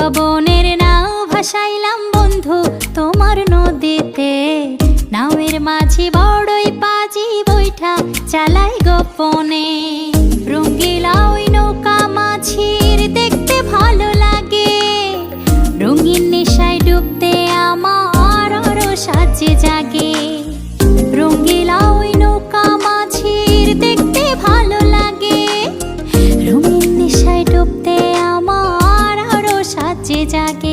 পবনের নাও ভাসাইলাম বন্ধু তোমার নদীতে। নাওয়ের মাঝি বড়ই পাজি বৈঠা চালাই গোপনে। রঙ্গিলা ওই নৌকা মাঝির দেখতে ভালো লাগে। রঙিন নেশায় ডুবতে আমার আরো সাজে জাগে। রঙ্গিলা ওই নৌকা মাঝির দেখতে ভালো লাগে। রঙিন নেশায় ডুবতে আমার আরো সাজে জাগে।